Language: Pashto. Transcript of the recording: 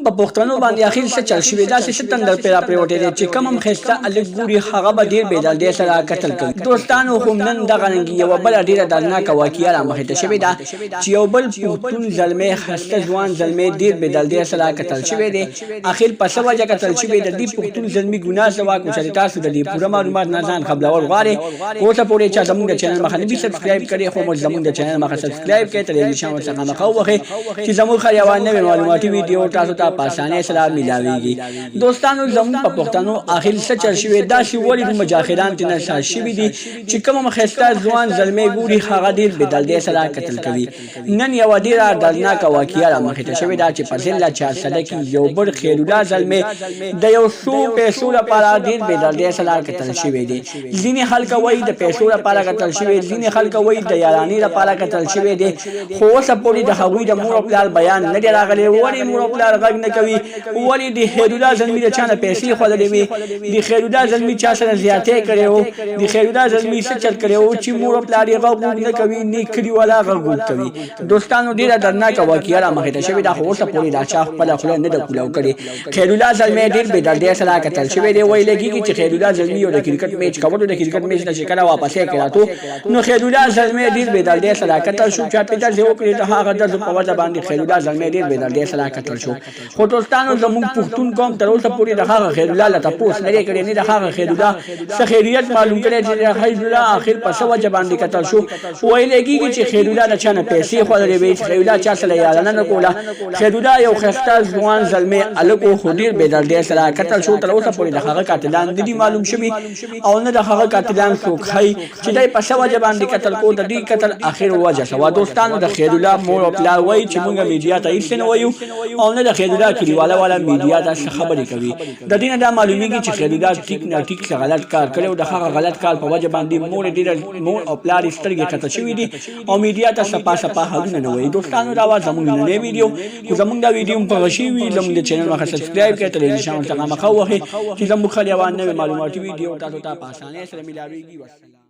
په پښتنو باندې اخیر څه چل شوی دا څه تندر پیرا پریوټی دی چې کوم خسته الګ ګوري هغه به ډیر بیدل دی سره قتل کوي دوستانو هم نن دغه رنګ یو بل ډیره درناک واقعیا را مخې ته شوی دا چې یو بل پښتون زلمی خسته ځوان زلمی ډیر بیدل دی سره قتل شوی دی اخیر په څه وجه قتل شوی دی د پښتون زلمی ګناه سوا کو چې تاسو د دې پوره معلومات نه ځان خبرول غواړي کوته پورې چې زموږ چینل مخه نه سبسکرایب کړئ خو موږ زموږ چینل مخه سبسکرایب کړئ ترې نشان ورڅخه مخه وخه چې زموږ خریوان نوې معلوماتي ویډیو تاسو ته په اسانه سره ملاويږي دوستانو زموږ په پښتنو اخر څه چل شوی دا چې ولې مجاهدان تنه شاشي دي چې کوم مخسته ځوان زلمی ګوري هغه ډیر بدل دی سره قتل کوي نن یو ډیره درناک واقعیا را مخې ته شوی دا چې په ځله 4 سده کې یو بل خیرولله زلمی د یو شو پیسو لپاره ډیر بدل دی سره قتل شوی دی ځینې خلک وایي د پیسو لپاره قتل شوی ځینې خلک وایي د یارانی لپاره قتل شوی دی خو اوسه پورې د هغوی د مور او پلار بیان نه دی راغلی ولی مور او پلار غږ نه کوي ولی د خیرولله زلمی د چانه پیسې خوړلې وي د خیرولله زلمی چا سره زیاتې کړې وو د خیرولله زلمی څه چل کړی وو چې مور او پلار یې غږ نه کوي نه کلیوالا غږ کوي دوستانو ډیره درناک واقعیا را مخې ته شوې دا خو اوسه پورې دا چا خپله خوله نه ده کولاو کړې خیرولله زلمی ډېر بېدردۍ سره قتل شوی دی ویلی کېږي چې خیرولله زلمی یو د کرکټ میچ کولو د کرکټ میچ نه چې کله واپسې کړی راتو نو خیرولله زلمی ډېر بېدردۍ سره قتل شو چا پې ډزې وکړې د هغه ډزو په وجه باندې خیرولله زلمی ډېر بېدردۍ سره قتل شو خو دوستانو زموږ پښتون قوم تر اوسه پورې د هغه خیرولله له تپوس نه دی کړی نه د هغه خیرولله څه خیریت معلوم کړی چې د خیرولله آخر په څه وجه باندې قتل شو ویلی کېږي چې خیرولله د چا نه پیسې خوړلې وې چې خیرولله چا سره یارانه نه کوله خیرولله یو ښایسته ځوان زلمی هلک و خو ډېر بېدردۍ سره قتل شو تر اوسه پورې د هغه قاتلان نه دي معلوم شوي او نه د هغه قاتلان څوک ښایي چې دی په څه وجه باندې قتل کو د دې قتل آخر وجه څه وه دوستانو د خیرولله مور او پلار وایي چې موږ میډیا ته هېڅ نه وایو او نه د خیرولله کلیواله والا میډیا ته څه خبرې کوي د دې نه دا معلومیږي چې خیرولله ټیک نه ټیک څه غلط کار کړی او د هغه غلط کار په وجه باندې مور او پلار یې سترګې قطع شوي دي او میډیا ته سپا سپا حالونه نه وایي دوستانو دا وه زموږ نننی ویډیو خو زموږ دا ویډیو هم خوښه شوي زموږ د چینل مخه سبسکرایب کړئ تلویزیون څخه مخه ووهئ چې زموږ خلیوان نوې معلوماتي ویډیو تاسو ته په اسانۍ سره میلاویږي والسلام